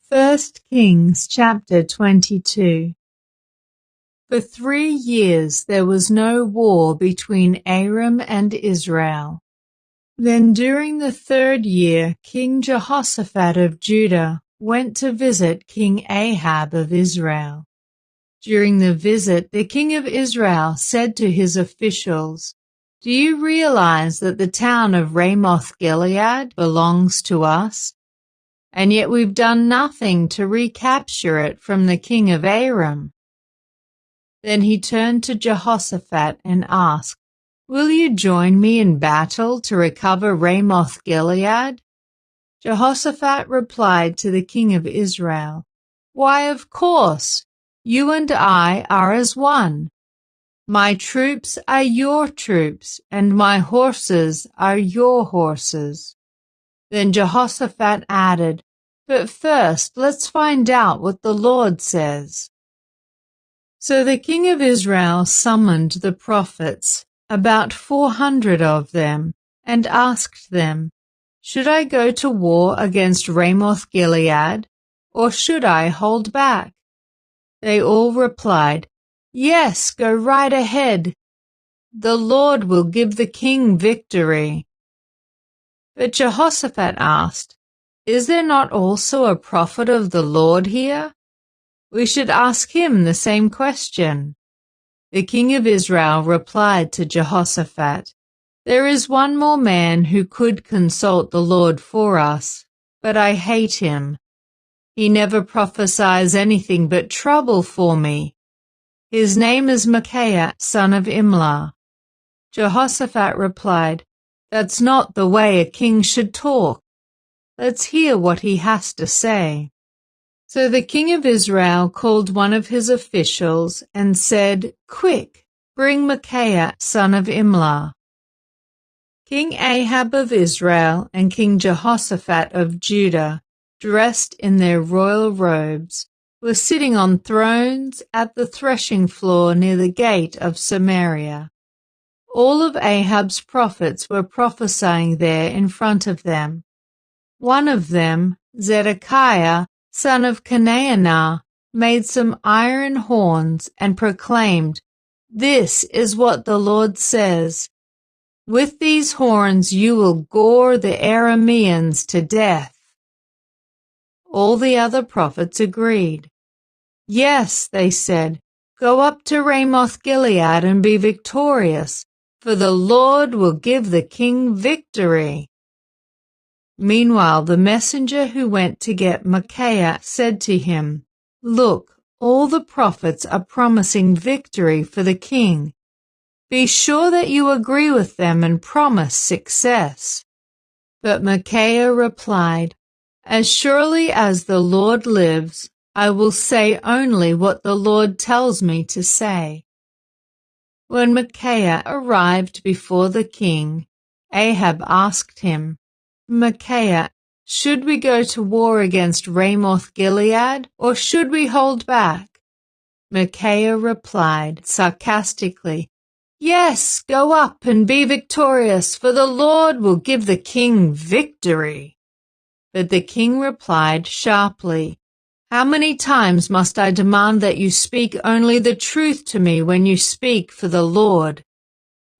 1 Kings chapter 22. For 3 years there was no war between Aram and Israel. Then during the 3rd year, King Jehoshaphat of Judah went to visit King Ahab of Israel. During the visit, the king of Israel said to his officials, "Do you realize that the town of Ramoth-Gilead belongs to us? And yet we've done nothing to recapture it from the king of Aram." Then he turned to Jehoshaphat and asked, "Will you join me in battle to recover Ramoth-Gilead?" Jehoshaphat replied to the king of Israel, "Why, of course, you and I are as one. My troops are your troops, and my horses are your horses." Then Jehoshaphat added, "But first, let's find out what the Lord says." So the king of Israel summoned the prophets, about 400 of them, and asked them, "Should I go to war against Ramoth-Gilead, or should I hold back?" They all replied, "Yes, go right ahead. The Lord will give the king victory." But Jehoshaphat asked, "Is there not also a prophet of the Lord here? We should ask him the same question." The king of Israel replied to Jehoshaphat, "There is one more man who could consult the Lord for us, but I hate him. He never prophesies anything but trouble for me. His name is Micaiah, son of Imlah." Jehoshaphat replied, "That's not the way a king should talk. Let's hear what he has to say." So the king of Israel called one of his officials and said, "Quick, bring Micaiah, son of Imlah." King Ahab of Israel and King Jehoshaphat of Judah, dressed in their royal robes, were sitting on thrones at the threshing floor near the gate of Samaria. All of Ahab's prophets were prophesying there in front of them. One of them, Zedekiah, son of Kenaanah, made some iron horns and proclaimed, "This is what the Lord says. With these horns you will gore the Arameans to death." All the other prophets agreed. "Yes," they said, "go up to Ramoth-Gilead and be victorious, for the Lord will give the king victory." Meanwhile, the messenger who went to get Micaiah said to him, "Look, all the prophets are promising victory for the king. Be sure that you agree with them and promise success." But Micaiah replied, "As surely as the Lord lives, I will say only what the Lord tells me to say." When Micaiah arrived before the king, Ahab asked him, "Micaiah, should we go to war against Ramoth-Gilead, or should we hold back?" Micaiah replied sarcastically, "Yes, go up and be victorious, for the Lord will give the king victory." But the king replied sharply, "How many times must I demand that you speak only the truth to me when you speak for the Lord?"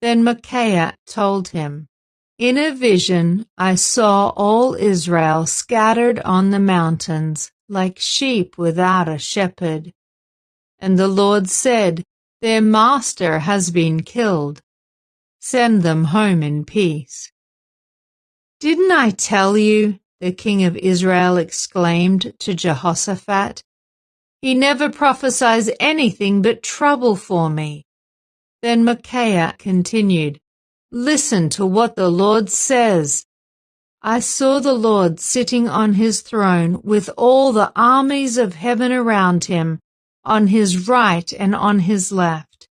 Then Micaiah told him, "In a vision I saw all Israel scattered on the mountains, like sheep without a shepherd. And the Lord said, 'Their master has been killed. Send them home in peace.'" "Didn't I tell you?" the king of Israel exclaimed to Jehoshaphat. "He never prophesies anything but trouble for me." Then Micaiah continued, "Listen to what the Lord says. I saw the Lord sitting on his throne with all the armies of heaven around him, on his right and on his left.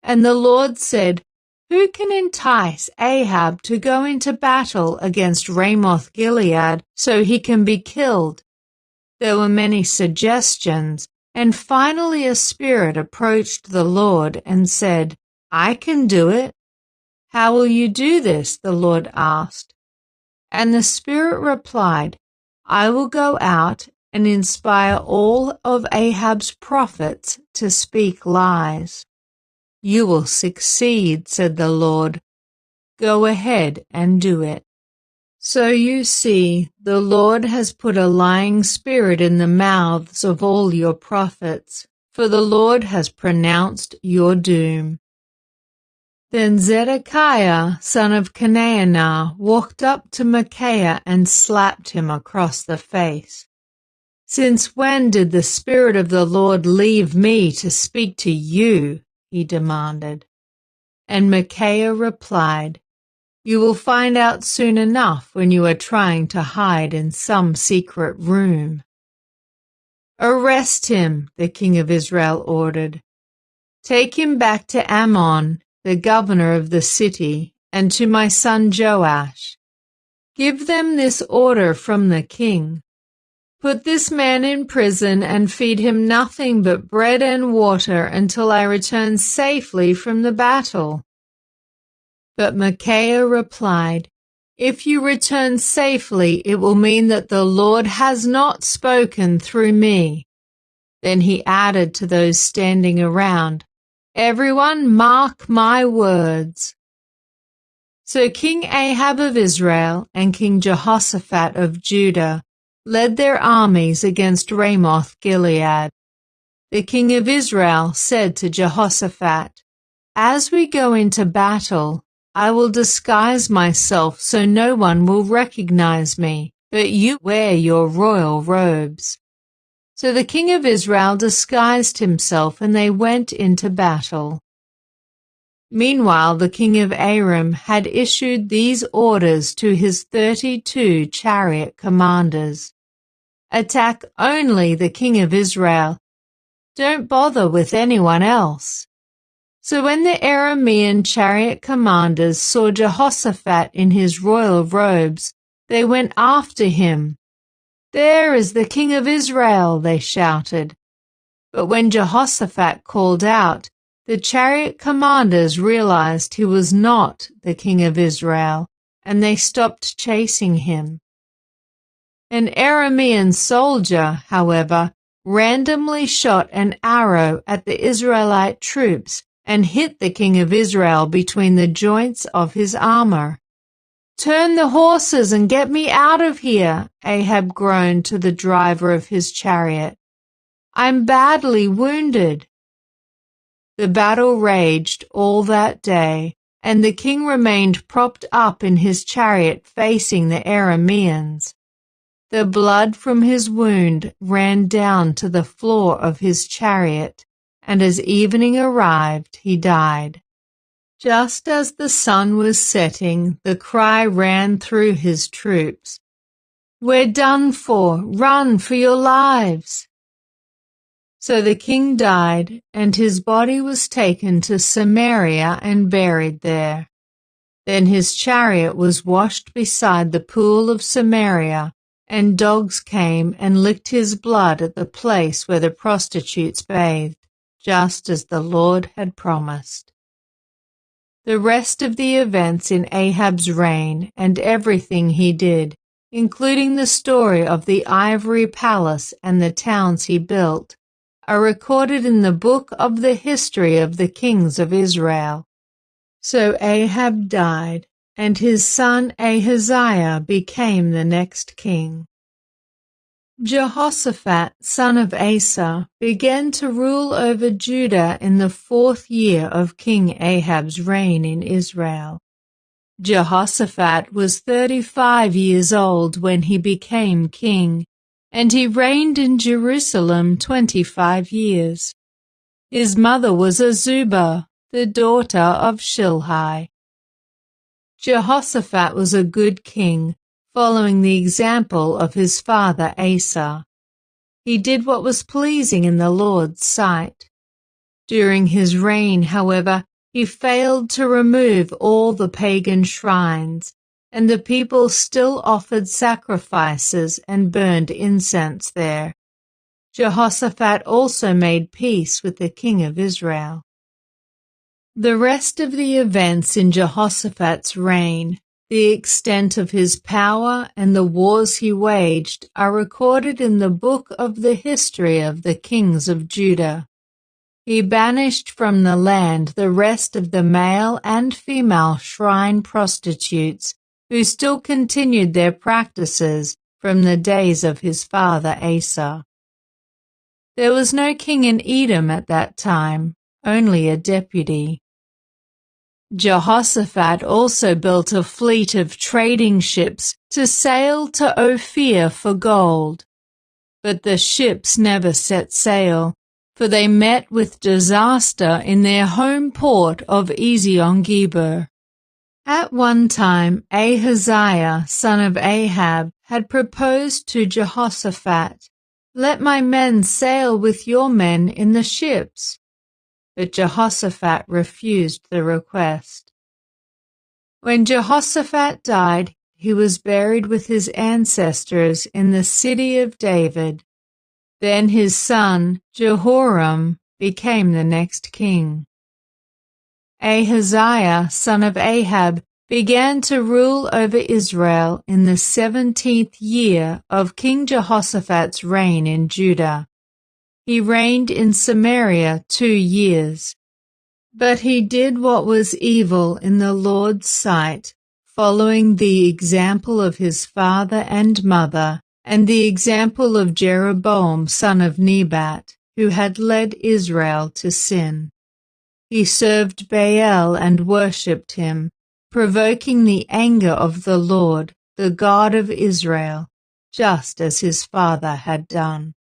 And the Lord said, 'Who can entice Ahab to go into battle against Ramoth-Gilead so he can be killed?' There were many suggestions, and finally a spirit approached the Lord and said, 'I can do it.' 'How will you do this?' the Lord asked. And the Spirit replied, 'I will go out and inspire all of Ahab's prophets to speak lies. You will succeed, said the Lord. Go ahead and do it. So you see, the Lord has put a lying spirit in the mouths of all your prophets, for the Lord has pronounced your doom. Then Zedekiah, son of Kenaanah, walked up to Micaiah and slapped him across the face. Since when did the Spirit of the Lord leave me to speak to you? He demanded. And Micaiah replied, You will find out soon enough when you are trying to hide in some secret room. Arrest him, the king of Israel ordered. Take him back to Ammon, the governor of the city, and to my son Joash. Give them this order from the king. Put this man in prison and feed him nothing but bread and water until I return safely from the battle. But Micaiah replied, If you return safely, it will mean that the Lord has not spoken through me. Then he added to those standing around, Everyone mark my words. So King Ahab of Israel and King Jehoshaphat of Judah led their armies against Ramoth Gilead. The king of Israel said to Jehoshaphat, As we go into battle, I will disguise myself so no one will recognize me, but you wear your royal robes. So the king of Israel disguised himself, and they went into battle. Meanwhile, the king of Aram had issued these orders to his 32 chariot commanders. Attack only the king of Israel. Don't bother with anyone else. So when the Aramean chariot commanders saw Jehoshaphat in his royal robes, they went after him. There is the king of Israel, they shouted. But when Jehoshaphat called out, the chariot commanders realized he was not the king of Israel, and they stopped chasing him. An Aramean soldier, however, randomly shot an arrow at the Israelite troops and hit the king of Israel between the joints of his armor. Turn the horses and get me out of here, Ahab groaned to the driver of his chariot. I'm badly wounded. The battle raged all that day, and the king remained propped up in his chariot facing the Arameans. The blood from his wound ran down to the floor of his chariot, and as evening arrived, he died. Just as the sun was setting, the cry ran through his troops, We're done for! Run for your lives! So the king died, and his body was taken to Samaria and buried there. Then his chariot was washed beside the pool of Samaria, and dogs came and licked his blood at the place where the prostitutes bathed, just as the Lord had promised. The rest of the events in Ahab's reign and everything he did, including the story of the ivory palace and the towns he built, are recorded in the book of the history of the kings of Israel. So Ahab died, and his son Ahaziah became the next king. Jehoshaphat, son of Asa, began to rule over Judah in the 4th year of King Ahab's reign in Israel. Jehoshaphat was 35 years old when he became king, and he reigned in Jerusalem 25 years. His mother was Azubah, the daughter of Shilhi. Jehoshaphat was a good king, following the example of his father Asa. He did what was pleasing in the Lord's sight. During his reign, however, he failed to remove all the pagan shrines, and the people still offered sacrifices and burned incense there. Jehoshaphat also made peace with the king of Israel. The rest of the events in Jehoshaphat's reign, The extent of his power and the wars he waged are recorded in the book of the history of the kings of Judah. He banished from the land the rest of the male and female shrine prostitutes who still continued their practices from the days of his father Asa. There was no king in Edom at that time, only a deputy. Jehoshaphat also built a fleet of trading ships to sail to Ophir for gold. But the ships never set sail, for they met with disaster in their home port of Ezion-Geber. At one time Ahaziah, son of Ahab, had proposed to Jehoshaphat, "Let my men sail with your men in the ships." But Jehoshaphat refused the request. When Jehoshaphat died, he was buried with his ancestors in the city of David. Then his son, Jehoram, became the next king. Ahaziah, son of Ahab, began to rule over Israel in the 17th year of King Jehoshaphat's reign in Judah. He reigned in Samaria 2 years. But he did what was evil in the Lord's sight, following the example of his father and mother, and the example of Jeroboam son of Nebat, who had led Israel to sin. He served Baal and worshipped him, provoking the anger of the Lord, the God of Israel, just as his father had done.